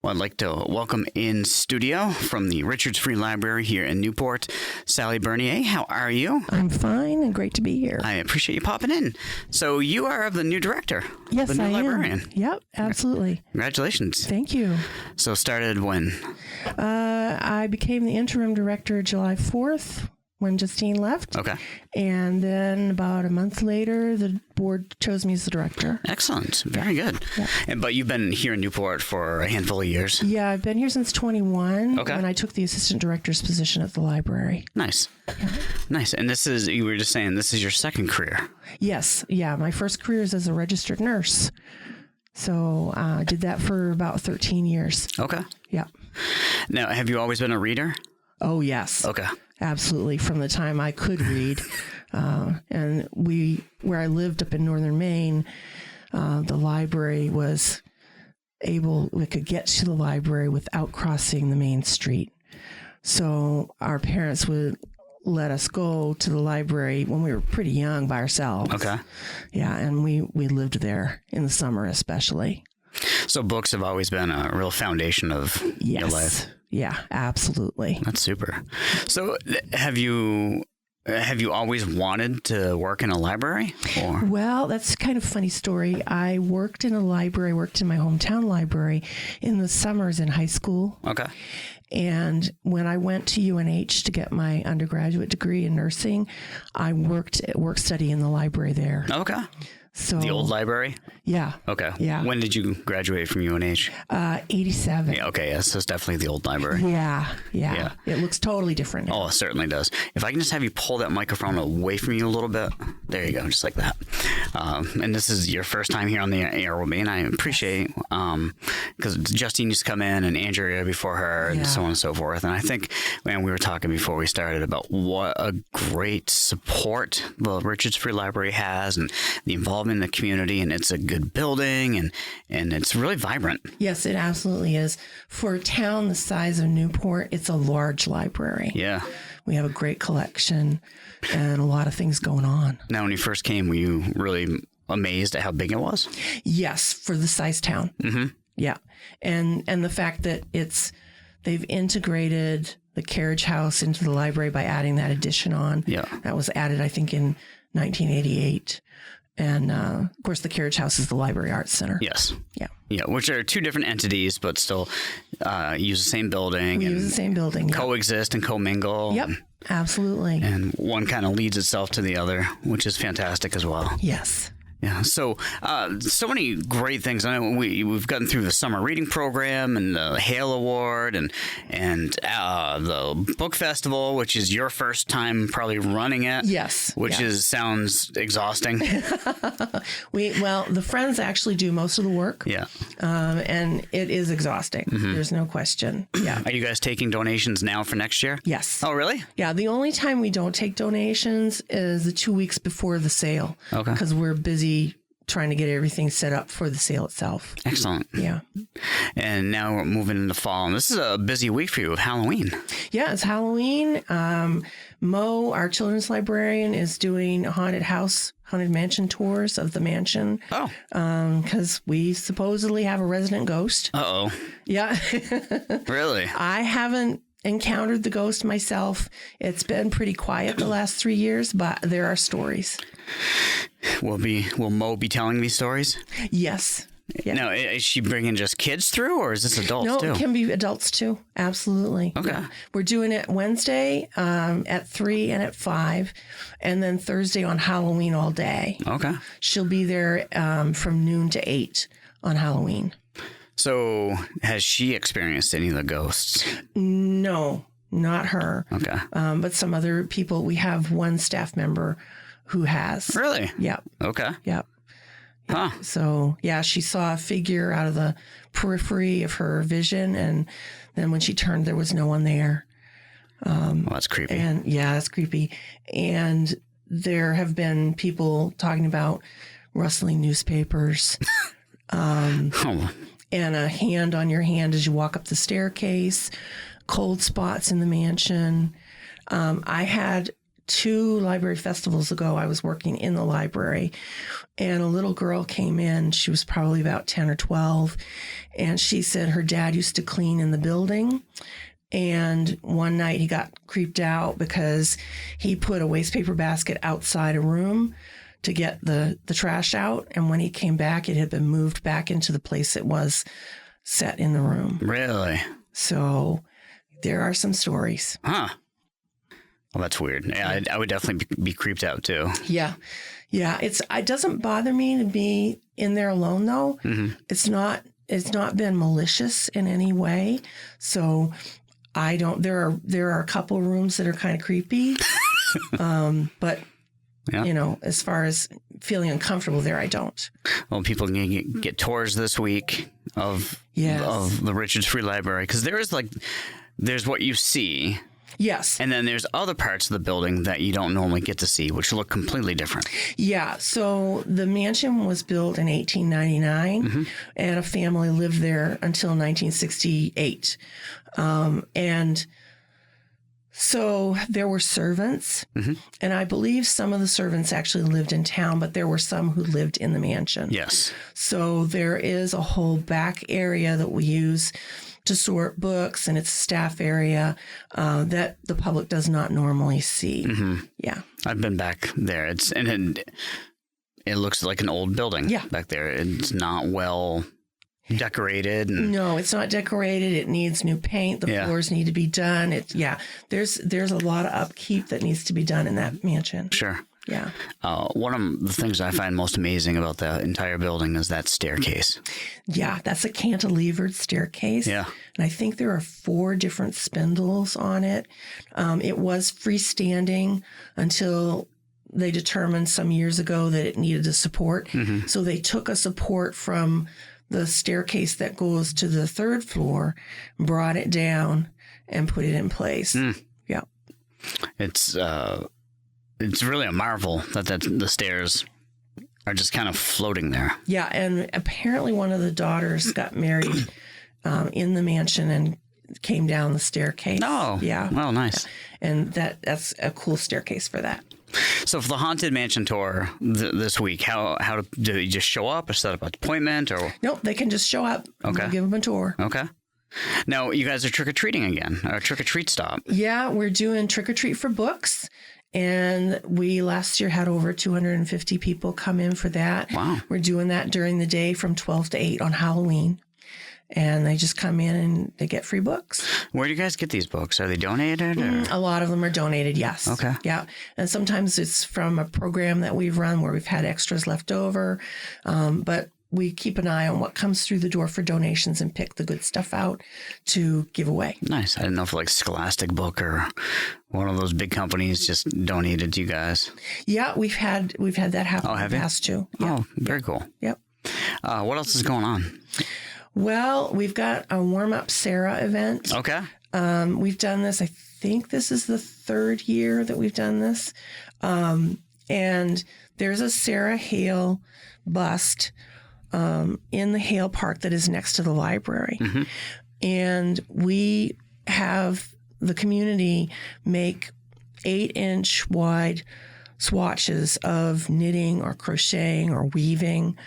Well, I'd like to welcome in studio from the Richards Free Library here in Newport, Sally Bernier. How are you? I'm fine and great to be here. I appreciate you popping in. So you are the new director. Yes, the new I librarian. am. Yep, absolutely. Congratulations. Thank you. So started when? I became the interim director July 4th when Justine left. Okay. And then about a month later, the board chose me as the director. Excellent. Very good. Yeah. But you've been here in Newport for a handful of years. Yeah, I've been here since 21 Okay. when I took the assistant director's position at the library. Nice. Nice. And this is, you were just saying, this is your second career. Yes. Yeah, my first career is as a registered nurse. So I did that for about 13 years. Okay. Yeah. Now, have you always been a reader? Oh, yes. Okay. Absolutely. From the time I could read. And where I lived up in northern Maine, the library was we could get to the library without crossing the main street. So our parents would let us go to the library when we were pretty young by ourselves. Okay. Yeah. And we lived there in the summer, especially. So books have always been a real foundation of your life. Yeah, absolutely. That's super. So have you always wanted to work in a library? Or? Well, that's kind of a funny story. I worked in a library, worked in my hometown library in the summers in high school. Okay. And when I went to UNH to get my undergraduate degree in nursing, I worked at work study in the library there. Okay. So The old library? Yeah. Okay. Yeah. When did you graduate from UNH? 87. Yeah, okay, yes, so it's definitely the old library. Yeah. Yeah. It looks totally different now. Oh, it certainly does. If I can just have you pull that microphone away from you a little bit. There you go, just like that. And this is your first time here on the air with me, and I appreciate, because Justine used to come in and Andrea before her and so on and so forth. And I think, man, we were talking before we started about what a great support the Richards Free Library has and the involvement in the community, and it's a good building and it's really vibrant. Yes, it absolutely is. For a town the size of Newport, it's a large library. Yeah. We have a great collection and a lot of things going on. Now, when you first came, were you really amazed at how big it was? Yes, for the size town. Mm-hmm. Yeah. And the fact that they've integrated the carriage house into the library by adding that addition on. Yeah. That was added, I think, in 1988. And, of course, the Carriage House is the Library Arts Center. Yes. Yeah. Yeah, which are two different entities, but still use the same building. We and use the same building. Yep. coexist and commingle. Yep, absolutely. And one kind of leads itself to the other, which is fantastic as well. Yes. Yeah, so many great things. I know we've gotten through the summer reading program and the Hale Award and the book festival, which is your first time probably running it. Yes, which yeah. sounds exhausting. The friends actually do most of the work. Yeah, and it is exhausting. Mm-hmm. There's no question. Yeah. Are you guys taking donations now for next year? Yes. Oh, really? Yeah. The only time we don't take donations is the 2 weeks before the sale. Okay. Because we're busy trying to get everything set up for the sale itself. Excellent. Yeah. And now we're moving into fall, and this is a busy week for you with Halloween. Yeah, it's Halloween. Mo, our children's librarian, is doing haunted mansion tours of the mansion. Oh. Because we supposedly have a resident ghost. Uh-oh. Yeah. Really? I haven't encountered the ghost myself. It's been pretty quiet the last 3 years, but there are stories. Will Mo be telling these stories? Yes. Yeah. Now, is she bringing just kids through, or is this adults too? No, it can be adults too. Absolutely. Okay. Yeah. We're doing it Wednesday at 3 and at 5, and then Thursday on Halloween all day. Okay. She'll be there from noon to 8 on Halloween. So, has she experienced any of the ghosts? No, not her. Okay. But some other people. We have one staff member who has. Really? Yep. Okay. Yep. Huh. So, yeah, she saw a figure out of the periphery of her vision, and then when she turned, there was no one there. Well, that's creepy. And yeah, it's creepy. And there have been people talking about rustling newspapers, Oh. and a hand on your hand as you walk up the staircase, cold spots in the mansion. I had 2 library festivals ago, I was working in the library, and a little girl came in. She was probably about 10 or 12, and she said her dad used to clean in the building. And one night he got creeped out because he put a waste paper basket outside a room to get the trash out. And when he came back, it had been moved back into the place it was set in the room. Really? So there are some stories. Huh. Well, that's weird. Yeah, I would definitely be creeped out too. Yeah. Yeah. It doesn't bother me to be in there alone though. Mm-hmm. It's not been malicious in any way. So there are a couple rooms that are kind of creepy. But yeah. As far as feeling uncomfortable there, I don't. Well, people can get tours this week of the Richards Free Library, because there's what you see. Yes. And then there's other parts of the building that you don't normally get to see, which look completely different. Yeah. So the mansion was built in 1899, mm-hmm. and a family lived there until 1968. And so there were servants, mm-hmm. and I believe some of the servants actually lived in town, but there were some who lived in the mansion. Yes. So there is a whole back area that we use to sort books, and it's a staff area that the public does not normally see. Mm-hmm. Yeah. I've been back there. It looks like an old building back there. It's not well decorated. No, it's not decorated. It needs new paint. The floors need to be done. There's a lot of upkeep that needs to be done in that mansion. Sure. Yeah. One of the things I find most amazing about the entire building is that staircase. Yeah, that's a cantilevered staircase. Yeah. And I think there are 4 different spindles on it. It was freestanding until they determined some years ago that it needed a support. Mm-hmm. So they took a support from the staircase that goes to the 3rd floor, brought it down, and put it in place. Mm. Yeah. It's really a marvel that the stairs are just kind of floating there. Yeah, and apparently one of the daughters got married in the mansion and came down the staircase. Oh, yeah. Well, nice. Yeah. And that's a cool staircase for that. So for the Haunted Mansion tour this week, how do you just show up or set up an appointment? Or Nope, they can just show up. Okay. We'll give them a tour. Okay. Now, you guys are trick-or-treating again, or trick-or-treat stop. Yeah, we're doing trick-or-treat for books. And we last year had over 250 people come in for that. Wow. We're doing that during the day from 12 to 8 on Halloween. And they just come in and they get free books. Where do you guys get these books? Are they donated? Or? A lot of them are donated, yes. Okay. Yeah. And sometimes it's from a program that we've run where we've had extras left over. But we keep an eye on what comes through the door for donations and pick the good stuff out to give away. Nice. I didn't know if like Scholastic Book or one of those big companies just donated to you guys. Yeah, we've had that happen in the past too. Yeah. Oh, very cool. Yep. What else is going on? Well, we've got a Warm Up Sarah event. Okay. We've done this. I think this is the 3rd year that we've done this. And there's a Sarah Hale bust in the Hale Park that is next to the library. Mm-hmm. And we have the community make 8-inch wide swatches of knitting or crocheting or weaving,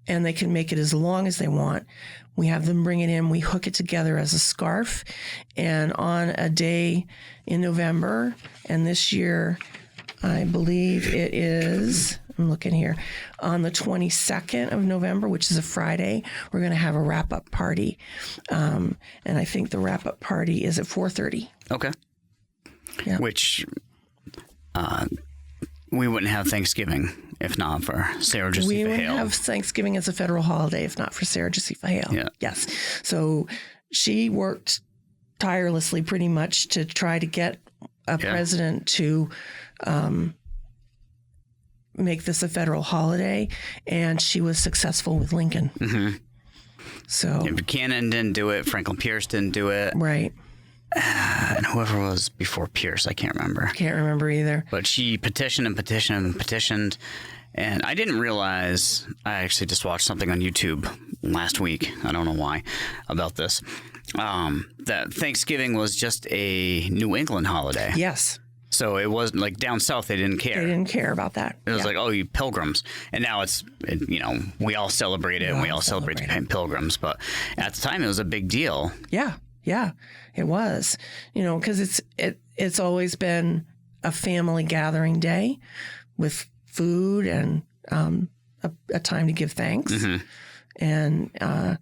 and they can make it as long as they want. We have them bring it in. We hook it together as a scarf. And on a day in November, and this year, I believe it is, I'm looking here, on the 22nd of November, which is a Friday, we're going to have a wrap-up party. And I think the wrap-up party is at 4:30. Okay. Yeah. Which we wouldn't have Thanksgiving if not for Sarah Josepha Hale. We wouldn't have Thanksgiving as a federal holiday if not for Sarah Josepha Hale. Yeah. Yes. So she worked tirelessly pretty much to try to get a president to make this a federal holiday, and she was successful with Lincoln. Mm-hmm. So Buchanan didn't do it. Franklin Pierce didn't do it. Right. And whoever was before Pierce, I can't remember. Can't remember either. But she petitioned and petitioned and petitioned. And I didn't realize, I actually just watched something on YouTube last week, I don't know why, about this, that Thanksgiving was just a New England holiday. Yes. So it wasn't like down south, they didn't care. They didn't care about that. It was like, oh, you pilgrims. And now we all celebrate it and we all celebrate pilgrims. But at the time, it was a big deal. Yeah, it was. Because it's always been a family gathering day with food and a time to give thanks. Mm-hmm. And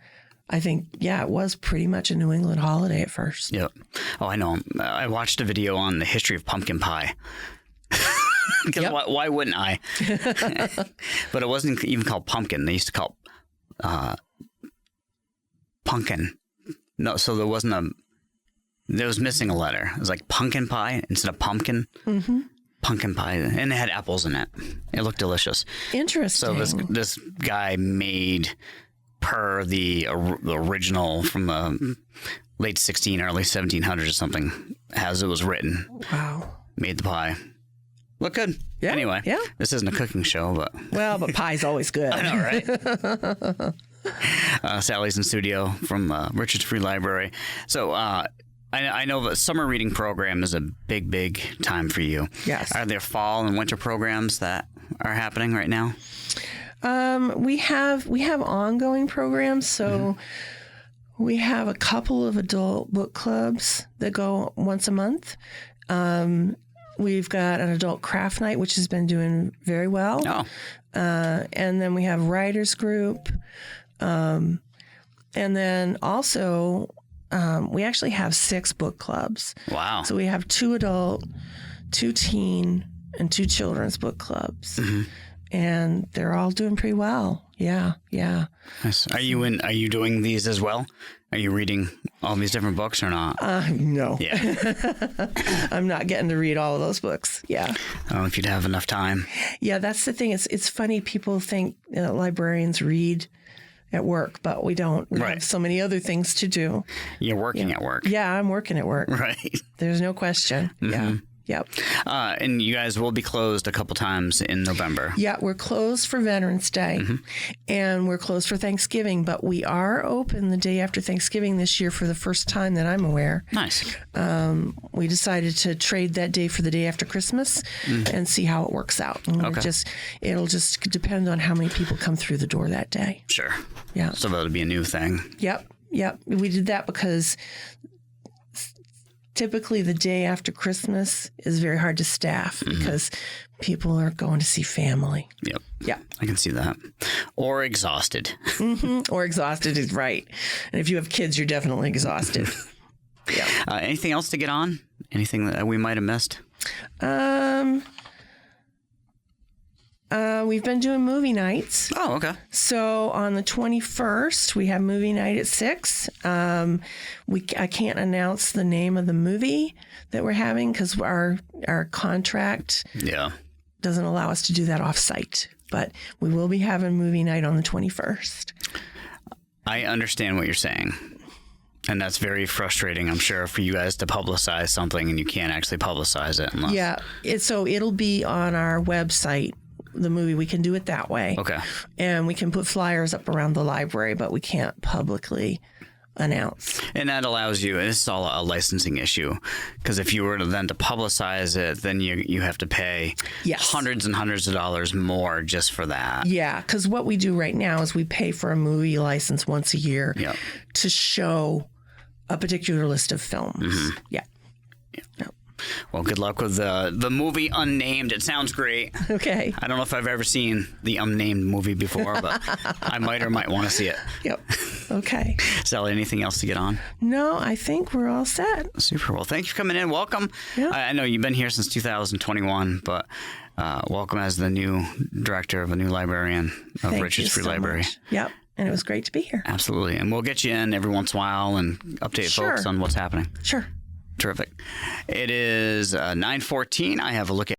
I think, it was pretty much a New England holiday at first. Yep. Oh, I know. I watched a video on the history of pumpkin pie. Because why wouldn't I? But it wasn't even called pumpkin. They used to call it pumpkin. No, so there was missing a letter. It was like pumpkin pie instead of pumpkin. Mm-hmm. Pumpkin pie. And it had apples in it. It looked delicious. Interesting. So this guy made, per the original from the late 1600s, early 1700s or something, as it was written. Wow. Made the pie. Look good. Yeah. Anyway, this isn't a cooking show, but... Well, but pie's always good. I know, right? Sally's in studio from Richards Free Library. So I know the summer reading program is a big time for you. Yes. Are there fall and winter programs that are happening right now? We have ongoing programs. So we have a couple of adult book clubs that go once a month. We've got an adult craft night, which has been doing very well. Oh. And then we have writers group. And then also, we actually have 6 book clubs. Wow. So we have 2 adult, 2 teen, and 2 children's book clubs. Mm-hmm. And they're all doing pretty well. Yeah. Nice. Are you doing these as well? Are you reading all these different books or not? No. Yeah. I'm not getting to read all of those books. Yeah. I don't know if you'd have enough time. Yeah, that's the thing. It's funny. People think librarians read at work, but we don't. We have so many other things to do. You're working at work. Yeah, I'm working at work. Right. There's no question. Mm-hmm. Yeah. Yep. And you guys will be closed a couple times in November. Yeah, we're closed for Veterans Day, and we're closed for Thanksgiving, but we are open the day after Thanksgiving this year for the first time that I'm aware. Nice. We decided to trade that day for the day after Christmas and see how it works out. And it'll just depend on how many people come through the door that day. Sure. Yeah. So that'll be a new thing. Yep. We did that because typically the day after Christmas is very hard to staff because people are going to see family. Yep. Yeah. I can see that. Or exhausted. Or exhausted is right. And if you have kids, you're definitely exhausted. Yeah. Anything else to get on? Anything that we might have missed? We've been doing movie nights. Oh, okay. So on the 21st, we have movie night at 6. I can't announce the name of the movie that we're having because our contract doesn't allow us to do that off-site. But we will be having movie night on the 21st. I understand what you're saying. And that's very frustrating, I'm sure, for you guys to publicize something and you can't actually publicize it. Unless... Yeah. So it'll be on our website. The movie, we can do it that way. Okay. And we can put flyers up around the library, but we can't publicly announce. And that allows you, and this is all a licensing issue, because if you were to then to publicize it, then you have to pay hundreds and hundreds of dollars more just for that. Yeah, because what we do right now is we pay for a movie license once a year to show a particular list of films. Mm-hmm. Yeah. Well, good luck with the movie Unnamed. It sounds great. Okay. I don't know if I've ever seen the Unnamed movie before, but I might or might want to see it. Yep. Okay. Sally, anything else to get on? No, I think we're all set. Super. Well, thanks for coming in. Welcome. Yeah. I know you've been here since 2021, but welcome as the new director of a new librarian of Richards Free Library. Yep. And it was great to be here. Absolutely. And we'll get you in every once in a while and update folks on what's happening. Sure. Terrific. It is 9:14. I have a look at